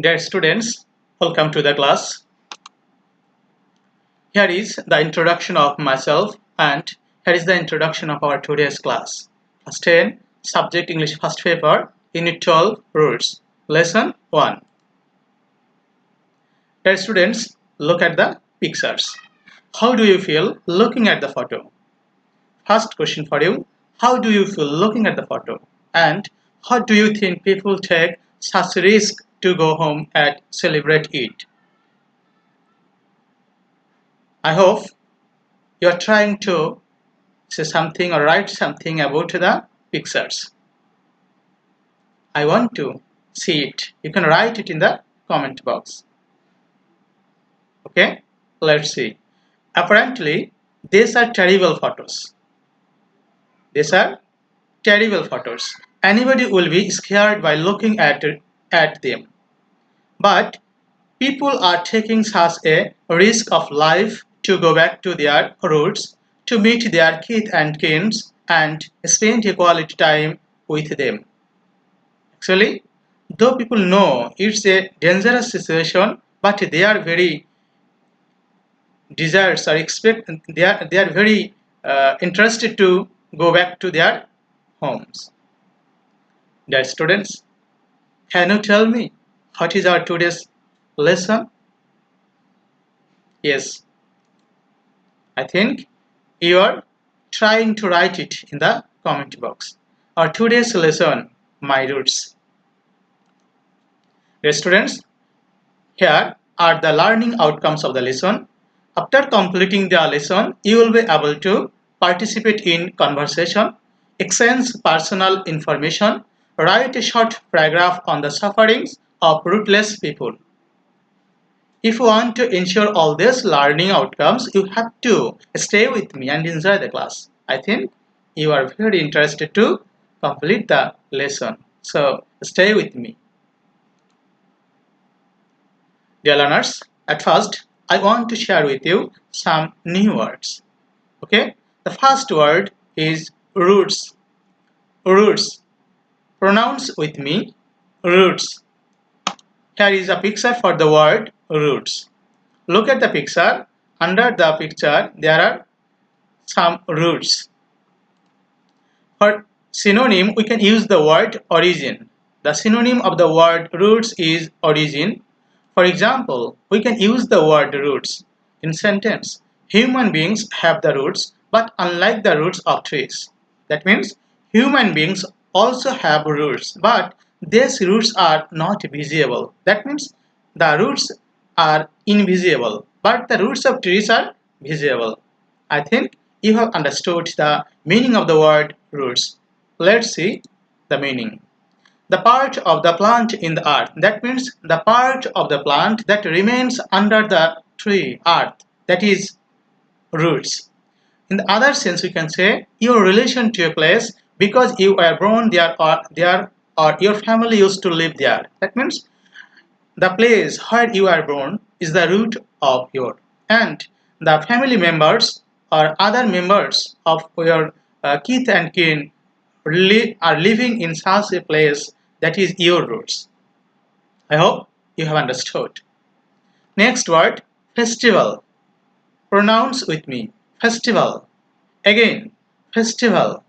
Dear students, welcome to the class. Here is the introduction of myself and here is the introduction of our today's class. Class 10, Subject English First Paper, Unit 12, Roots, Lesson 1. Dear students, look at the pictures. How do you feel looking at the photo? First question for you, how do you feel looking at the photo? And how do you think people take such risk to go home and celebrate it? I hope you are trying to say something or write something about the pictures. I want to see it. You can write it in the comment box. Okay, let's see. Apparently, these are terrible photos. These are terrible photos. Anybody will be scared by looking at them. But people are taking such a risk of life to go back to their roots, to meet their kith and kins and spend a quality time with them. Actually, though people know it's a dangerous situation, but they are very desires or expect they are very interested to go back to their homes. Dear students, can you tell me what is our today's lesson? Yes, I think you are trying to write it in the comment box. Our today's lesson, my roots. Dear students, here are the learning outcomes of the lesson. After completing the lesson, you will be able to participate in conversation, exchange personal information, write a short paragraph on the sufferings of rootless people. If you want to ensure all these learning outcomes, you have to stay with me and enjoy the class. I think you are very interested to complete the lesson. So stay with me. Dear learners, at first, I want to share with you some new words. Okay, the first word is roots. Roots. Pronounce with me, roots. Here is a picture for the word roots. Look at the picture. Under the picture, there are some roots. For synonym, we can use the word origin. The synonym of the word roots is origin. For example, we can use the word roots in sentence. Human beings have the roots, but unlike the roots of trees. That means human beings also have roots, but these roots are not visible. That means the roots are invisible, but the roots of trees are visible. I think you have understood the meaning of the word roots. Let's see the meaning. The part of the plant in the earth. That means the part of the plant that remains under the tree, earth. That is roots. In the other sense, we can say your relation to a place because you were born there or your family used to live there. That means the place where you are born is the root of your, and the family members or other members of your kith and kin are living in such a place that is your roots. I hope you have understood. Next word, festival. Pronounce with me, festival. Again, festival.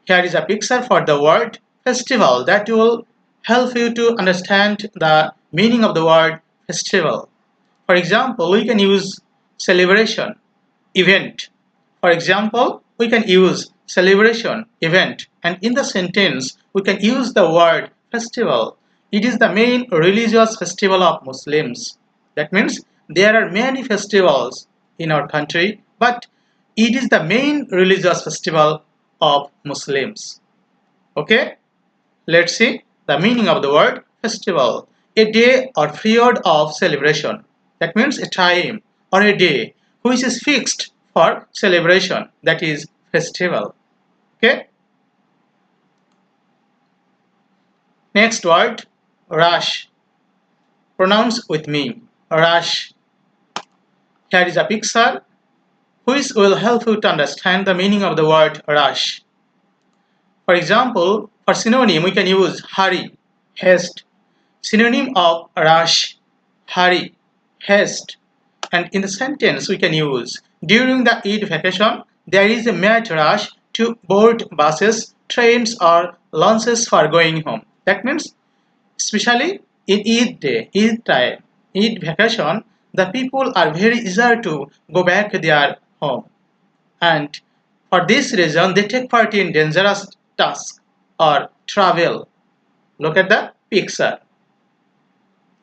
Here is a picture for the word festival that will help you to understand the meaning of the word festival. For example, we can use celebration, event. For example, we can use celebration, event, and in the sentence, we can use the word festival. It is the main religious festival of Muslims. That means there are many festivals in our country, but it is the main religious festival of Muslims. Okay, let's see the meaning of the word festival. A day or period of celebration. That means a time or a day which is fixed for celebration. That is festival. Okay. Next word, rush. Pronounce with me, rush. Here is a picture which will help you to understand the meaning of the word rush. For example, for synonym we can use hurry, haste. Synonym of rush, hurry, haste. And in the sentence we can use during the Eid vacation there is a mad rush to board buses, trains or launches for going home. That means especially in Eid day, Eid time, Eid vacation, the people are very eager to go back to their home. And for this reason, they take part in dangerous tasks or travel. Look at the picture.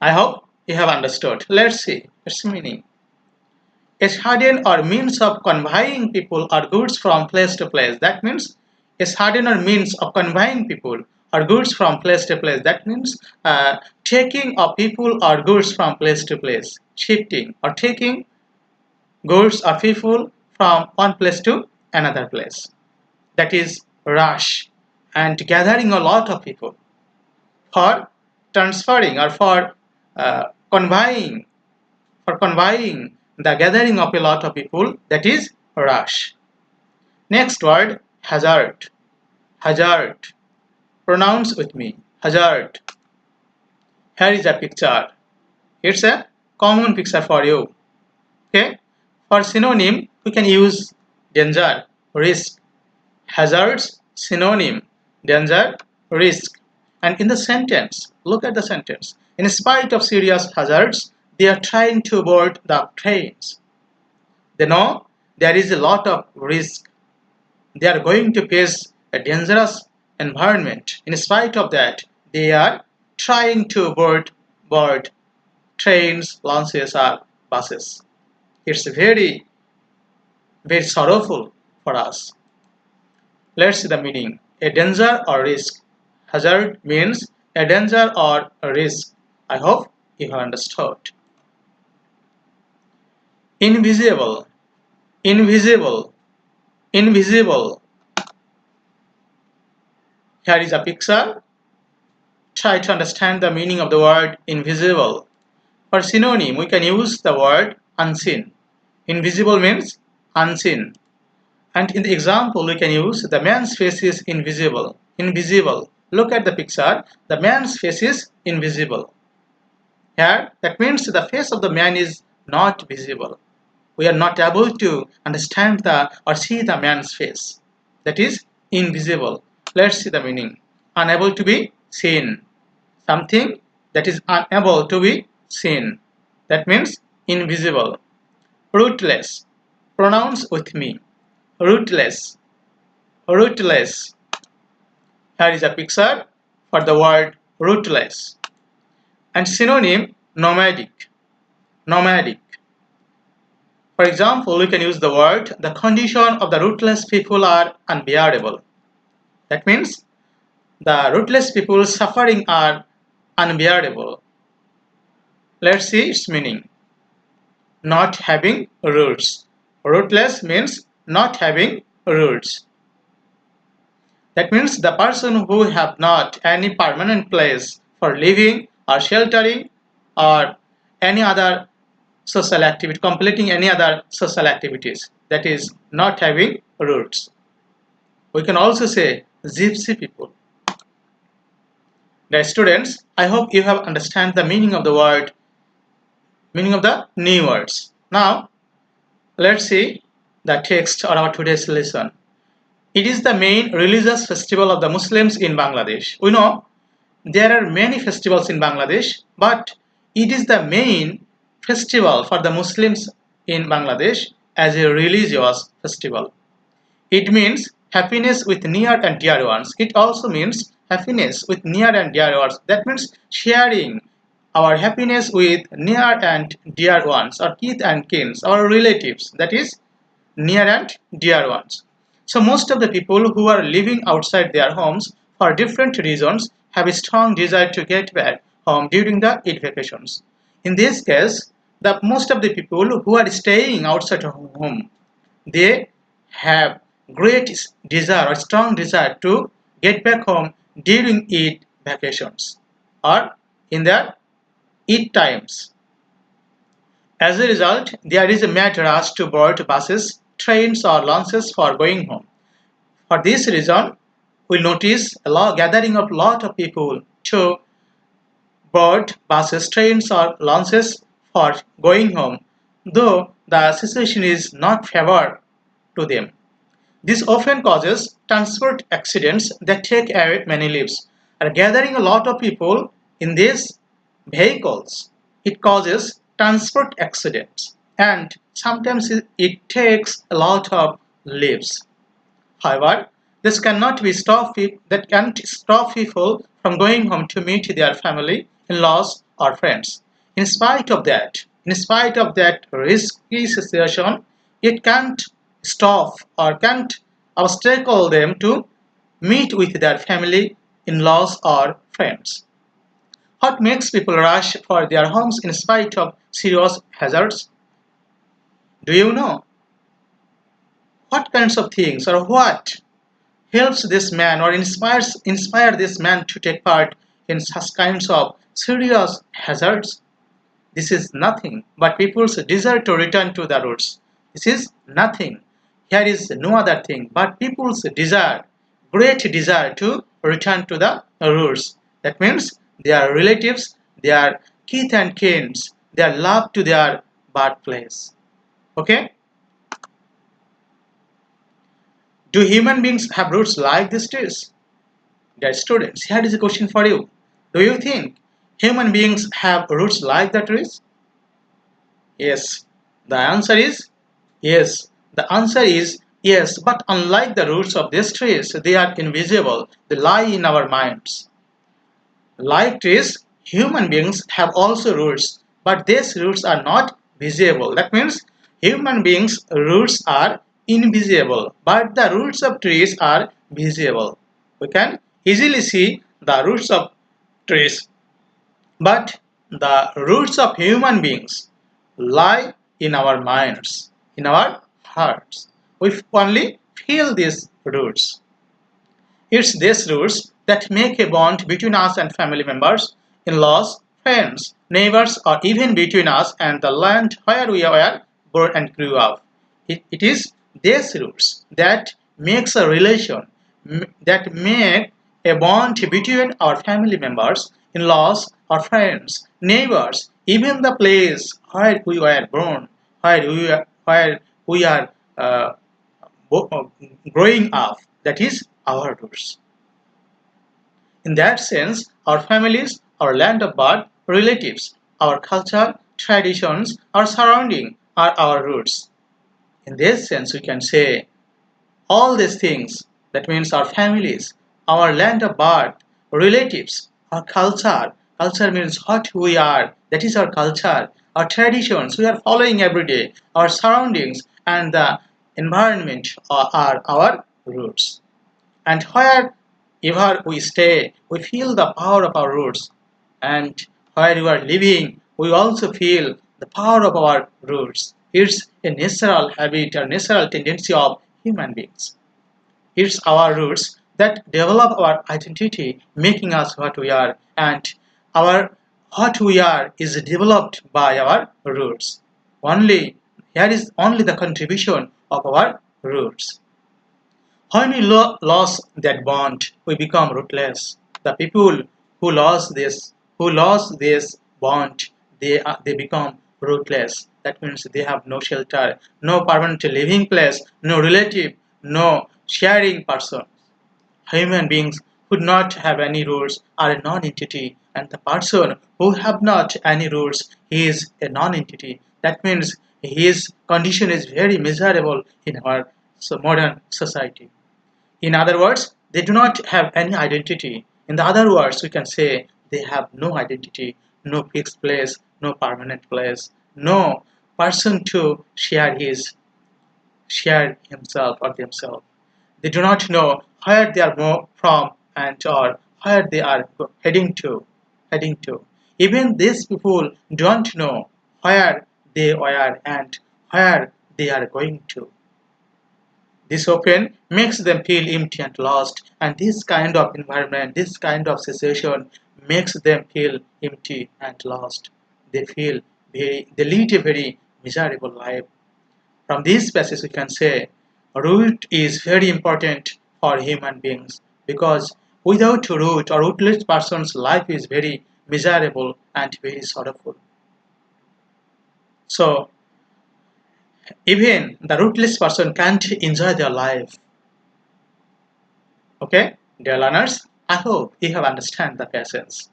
I hope you have understood. Let's see its meaning. A sudden or means of conveying people or goods from place to place. That means a sudden or means of conveying people or goods from place to place. That means taking of people or goods from place to place. Shifting or taking goods or people from one place to another place. That is rush. And gathering a lot of people for transferring or uh, conveying conveying the gathering of a lot of people, that is rush. Next word, hazard. Hazard. Pronounce with me. Hazard. Here is a picture. It's a common picture for you. Okay. For synonym, we can use danger, risk. Hazards, synonym, danger, risk. And in the sentence, look at the sentence. In spite of serious hazards, they are trying to board the trains. They know there is a lot of risk. They are going to face a dangerous environment. In spite of that, they are trying to board trains, launches, or buses. It's very, very sorrowful for us. Let's see the meaning. A danger or risk. Hazard means a danger or a risk. I hope you have understood. Invisible. Invisible. Invisible. Here is a picture. Try to understand the meaning of the word invisible. For synonym, we can use the word unseen. Invisible means unseen. And in the example, we can use the man's face is invisible. Invisible. Look at the picture. The man's face is invisible. Here, that means the face of the man is not visible. We are not able to understand the or see the man's face. That is invisible. Let's see the meaning. Unable to be seen. Something that is unable to be seen. That means invisible. Rootless. Pronounce with me. Rootless. Rootless. Here is a picture for the word rootless. And synonym nomadic. Nomadic. For example, we can use the word the condition of the rootless people are unbearable. That means the rootless people's suffering are unbearable. Let's see its meaning. Not having roots. Rootless means not having roots. That means the person who have not any permanent place for living or sheltering or any other social activity, completing any other social activities. That is not having roots. We can also say gypsy people. Dear students, I hope you have understand the meaning of the word, meaning of the new words. Now, let's see the text of our today's lesson. It is the main religious festival of the Muslims in Bangladesh. We know there are many festivals in Bangladesh, but it is the main festival for the Muslims in Bangladesh as a religious festival. It means happiness with near and dear ones. It also means happiness with near and dear ones. That means sharing our happiness with near and dear ones, our kith and kins, our relatives. That is near and dear ones. So most of the people who are living outside their homes for different reasons have a strong desire to get back home during the Eid vacations. In this case, the most of the people who are staying outside of home, they have great desire or strong desire to get back home during Eid vacations or in their Eid times. As a result, there is a mad rush to board buses, trains or launches for going home. For this reason, we notice a gathering of lot of people to board, buses, trains, or launches for going home, though the situation is not favorable to them. This often causes transport accidents that take away many lives. And gathering a lot of people in these vehicles, it causes transport accidents, and sometimes it takes a lot of lives. However, this cannot be stopped that can't stop people from going home to meet their family, in-laws, or friends. In spite of that risky situation, it can't stop or can't obstacle them to meet with their family, in-laws, or friends. What makes people rush for their homes in spite of serious hazards? Do you know what kinds of things or what helps this man or inspire this man to take part in such kinds of serious hazards? This is nothing but people's desire to return to the roots. This is nothing. Here is no other thing but people's desire, great desire to return to the roots. That means their relatives, their kith and kins, their love to their birthplace. Okay? Do human beings have roots like these trees? Dear students, here is a question for you. Do you think human beings have roots like the trees? Yes. The answer is yes. The answer is yes, but unlike the roots of these trees, they are invisible. They lie in our minds. Like trees, human beings have also roots, but these roots are not visible. That means human beings' roots are invisible, but the roots of trees are visible. We can easily see the roots of trees, but the roots of human beings lie in our minds, in our hearts. We only feel these roots. It's these roots that make a bond between us and family members, in-laws, friends, neighbors, or even between us and the land where we were born and grew up. It is these roots that makes a relation, that make a bond between our family members, in-laws, or friends, neighbors, even the place where we were born, where we are uh, growing up. That is our roots. In that sense, our families, our land of birth, relatives, our culture, traditions, our surrounding are our roots. In this sense, we can say all these things, that means our families, our land of birth, relatives, our culture. Culture means what we are, that is our culture, our traditions we are following every day, our surroundings, and the environment are our roots. And wherever we stay, we feel the power of our roots. And where you are living, we also feel the power of our roots. It's a natural habit or natural tendency of human beings. It's our roots that develop our identity, making us what we are, and our what we are is developed by our roots. Only here is only the contribution of our roots. When we lose that bond, we become rootless. The people who lost this bond, they become rootless. That means they have no shelter, no permanent living place, no relative, no sharing person. Human beings who do not have any roots are a non-entity, and the person who have not any roots, he is a non-entity. That means his condition is very miserable in our modern society. In other words, they do not have any identity. In the other words, we can say they have no identity, no fixed place, no permanent place, no person to share himself or themselves. They do not know where they are from and or where they are heading to. Even these people don't know where they are and where they are going to. This often makes them feel empty and lost, and this kind of environment, this kind of situation makes them feel empty and lost. They lead a very miserable life. From this passage, we can say root is very important for human beings because without root or rootless person's life is very miserable and very sorrowful. So even the rootless person can't enjoy their life. Okay, dear learners, I hope you have understand the passage.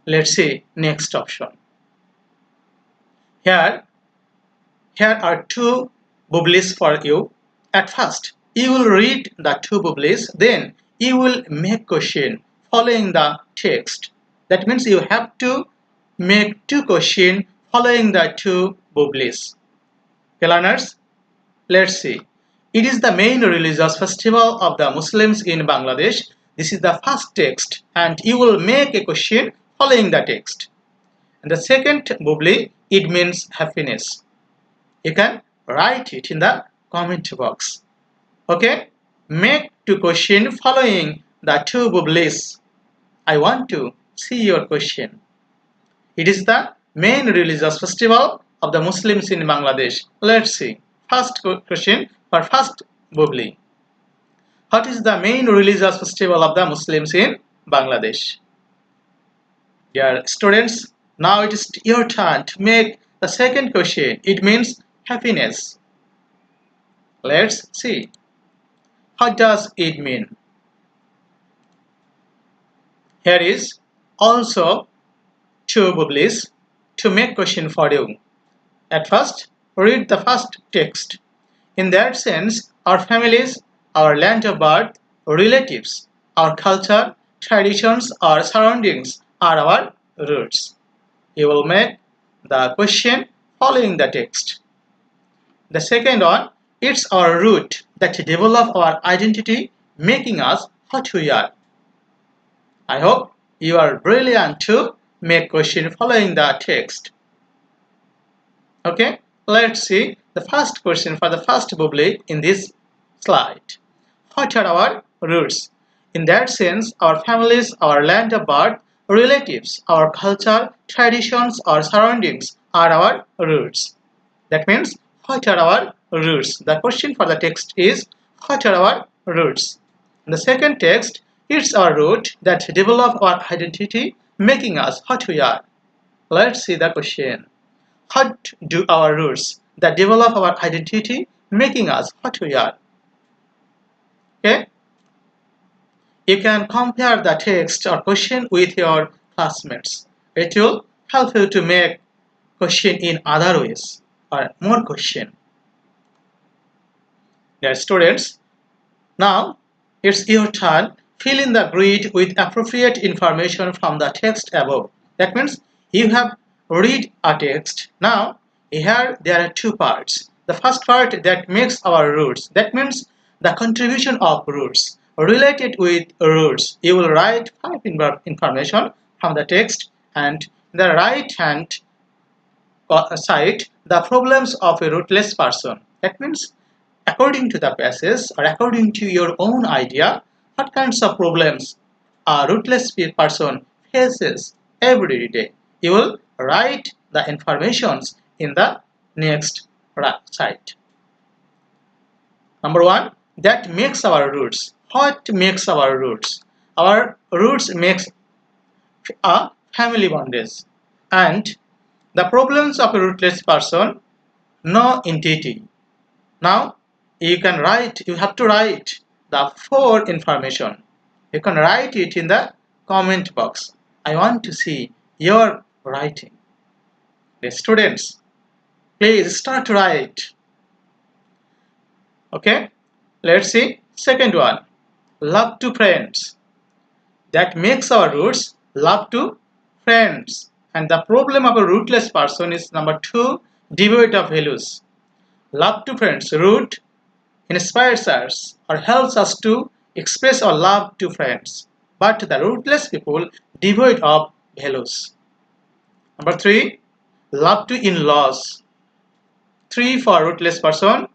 Let's see next option. Here, here are two bubbles for you. At first, you will read the two bubbles, then you will make question following the text. That means you have to make two questions following the two bubbles. Okay, learners, let's see. It is the main religious festival of the Muslims in Bangladesh. This is the first text, and you will make a question following the text. And the second bubbly, it means happiness. You can write it in the comment box. Okay? Make two question following the two bubbles. I want to see your question. It is the main religious festival of the Muslims in Bangladesh. Let's see. First question for first bubbly. What is the main religious festival of the Muslims in Bangladesh? Dear students, now it is your turn to make the second question. It means happiness. Let's see. What does it mean? Here is also two bubbles to make question for you. At first, read the first text. In that sense, our families, our land of birth, relatives, our culture, traditions, our surroundings are our roots. You will make the question following the text. The second one, it's our root that develop our identity, making us what we are. I hope you are brilliant to make question following the text. Okay, let's see the first question for the first bubble in this slide. What are our roots? In that sense, our families, our land of birth, relatives, our culture, traditions, our surroundings are our roots. That means, what are our roots? The question for the text is, what are our roots? In the second text, it's our root that develop our identity, making us what we are. Let's see the question. What do our roots that develop our identity, making us what we are? Okay? You can compare the text or question with your classmates. It will help you to make question in other ways or more question. Dear students, now it's your turn. Fill in the grid with appropriate information from the text above. That means you have read a text. Now here there are two parts. The first part that makes our roots. That means the contribution of roots. Related with roots, you will write five information from the text, and the right hand side the problems of a rootless person. That means according to the passage or according to your own idea, what kinds of problems a rootless person faces every day. You will write the informations in the next side. Number one, that makes our roots. What makes our roots? Our roots makes a family bondage, and the problems of a rootless person, no entity. Now you have to write the four information. You can write it in the comment box. I want to see your writing. The students, please start to write. Okay, let's see. Second one, love to friends. That makes our roots love to friends. And the problem of a rootless person is number two, devoid of values. Love to friends, root inspires us or helps us to express our love to friends. But the rootless people devoid of values. Number three, love to in-laws. Three for rootless person,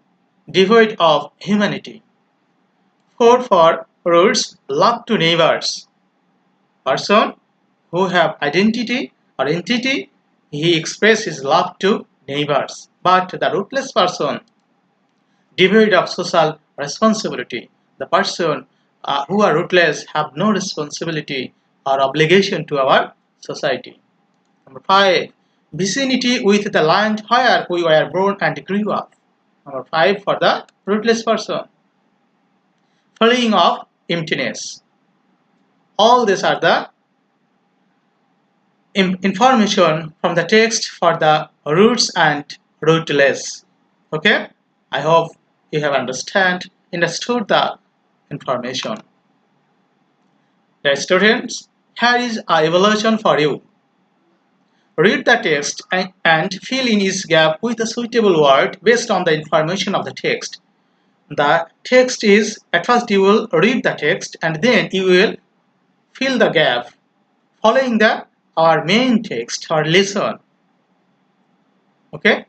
devoid of humanity. Four for roots, love to neighbors. Person who have identity or entity, he expresses love to neighbors. But the rootless person, devoid of social responsibility. The person who are rootless have no responsibility or obligation to our society. Number 5. Vicinity with the land where we were born and grew up. Number 5 for the rootless person. Feeling of emptiness. All these are the information from the text for the roots and rootless. Okay, I hope you have understood the information. Dear students, here is a evaluation for you. Read the text and fill in its gap with a suitable word based on the information of the text. The text is, at first you will read the text and then you will fill the gap following our main text or lesson. Okay,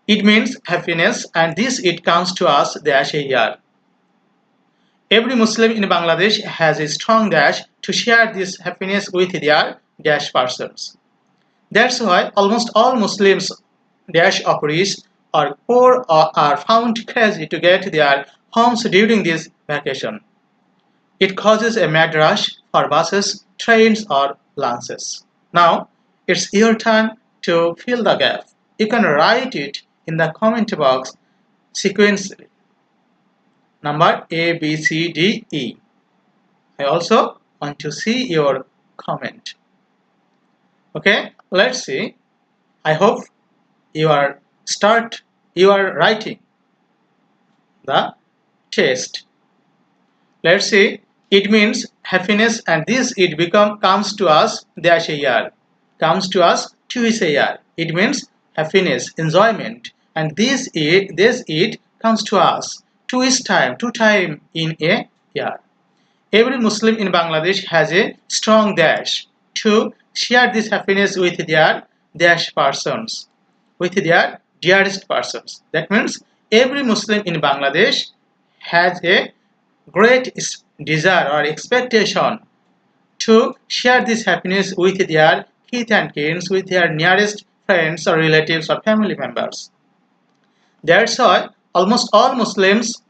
it means happiness, and this it comes to us dash a year. Every Muslim in Bangladesh has a strong dash to share this happiness with their dash persons. That's why almost all Muslims dash operators are poor or are found crazy to get their homes during this vacation. It causes a mad rush for buses, trains or lunches. Now, it's your turn to fill the gap. You can write it in the comment box sequentially. Number A, B, C, D, E. I also want to see your comment. Okay, let's see. I hope you are writing the test. Let's see. It means happiness, and this it comes to us dash a year. Comes to us twice a year. It means happiness, enjoyment, and this it comes to us two time in a year. Every Muslim in Bangladesh has a strong dash to share this happiness with their dash persons, with their dearest persons. That means every Muslim in Bangladesh has a great desire or expectation to share this happiness with their kith and kin, with their nearest friends or relatives or family members. That's why almost all Muslims,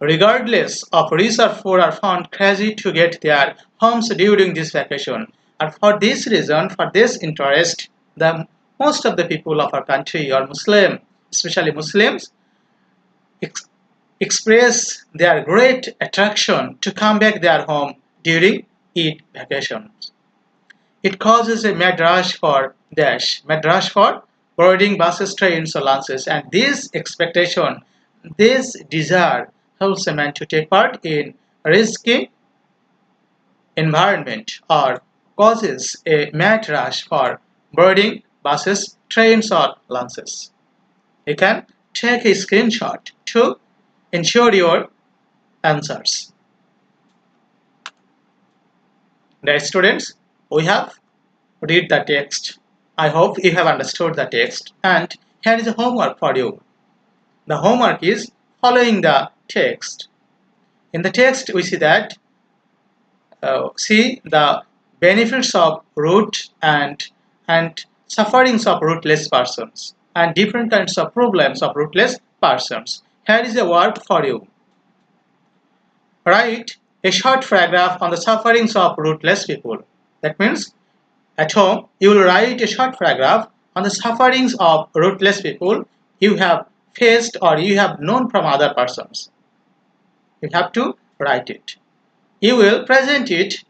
regardless of rich or poor, are found crazy to get their homes during this vacation. And for this reason, for this interest, most of the people of our country are Muslim, especially Muslims, express their great attraction to come back their home during Eid vacations. It causes a mad rush for boarding buses, trains, or lunches, and this expectation, this desire helps a man to take part in risky environment or causes a mad rush for boarding buses, trains, or lunches. You can take a screenshot to ensure your answers. Dear students, we have read the text. I hope you have understood the text, and here is a homework for you. The homework is following the text. In the text we see that see the benefits of root and sufferings of rootless persons and different kinds of problems of rootless persons. Here is a work for you. Write a short paragraph on the sufferings of rootless people. That means at home you will write a short paragraph on the sufferings of rootless people you have faced or you have known from other persons. You have to write it. You will present it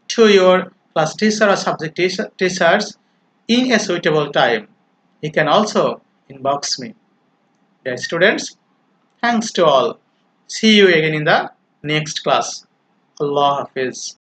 to your class teacher or subject teachers in a suitable time. You can also inbox me. Dear students, thanks to all. See you again in the next class. Allah Hafiz.